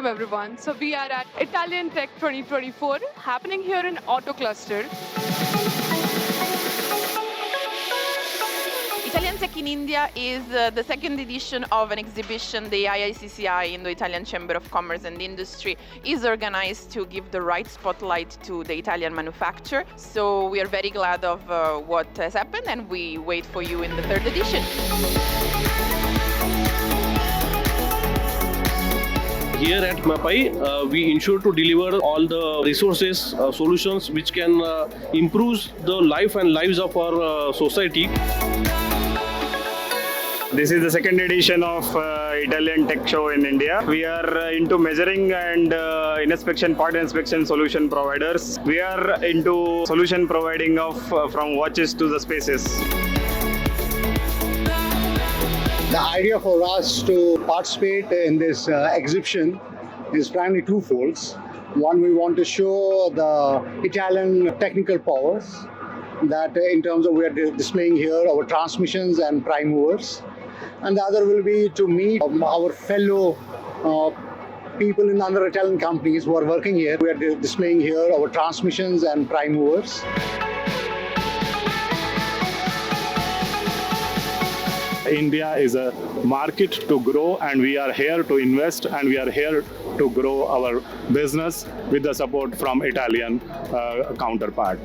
Welcome everyone. So we are at Italian Tech 2024 happening here in Autocluster. Italian Tech in India is the second edition of an exhibition the IICCI, the Italian Chamber of Commerce and Industry, is organized to give the right spotlight to the Italian manufacturer. So we are very glad of what has happened, and we wait for you in the third edition. Here at Mapei, we ensure to deliver all the resources, solutions which can improve the life and lives of our society. This is the second edition of Italian Tech Show in India. We are into measuring and part inspection solution providers. We are into solution providing of from watches to the spaces. The idea for us to participate in this exhibition is primarily twofold. One, we want to show the Italian technical powers that in terms of we are displaying here our transmissions and prime movers. And the other will be to meet our fellow people in other Italian companies who are working here. We are displaying here our transmissions and prime movers. India is a market to grow, and we are here to invest, and we are here to grow our business with the support from Italian counterpart.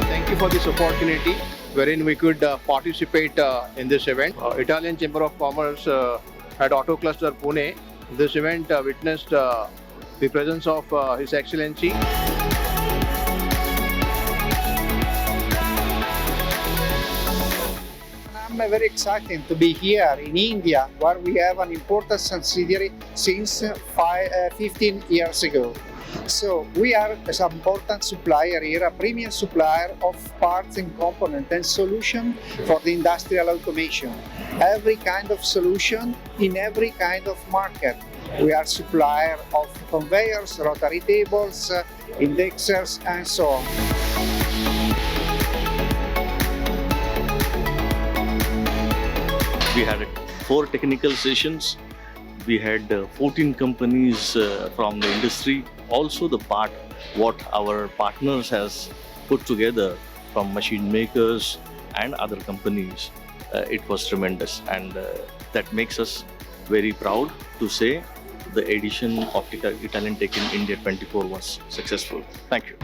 Thank you for this opportunity wherein we could participate in this event. Italian Chamber of Commerce at Autocluster Pune. This event witnessed the presence of His Excellency. I'm very excited to be here in India, where we have an important subsidiary since 15 years ago. So we are an important supplier here, a premium supplier of parts and components and solution for the industrial automation. Every kind of solution in every kind of market. We are supplier of conveyors, rotary tables, indexers, and so on. We had 4 technical sessions. We had 14 companies from the industry. Also the part what our partners has put together from machine makers and other companies. It was tremendous, and that makes us very proud to say the edition of Italian Tech in India 24 was successful. Thank you.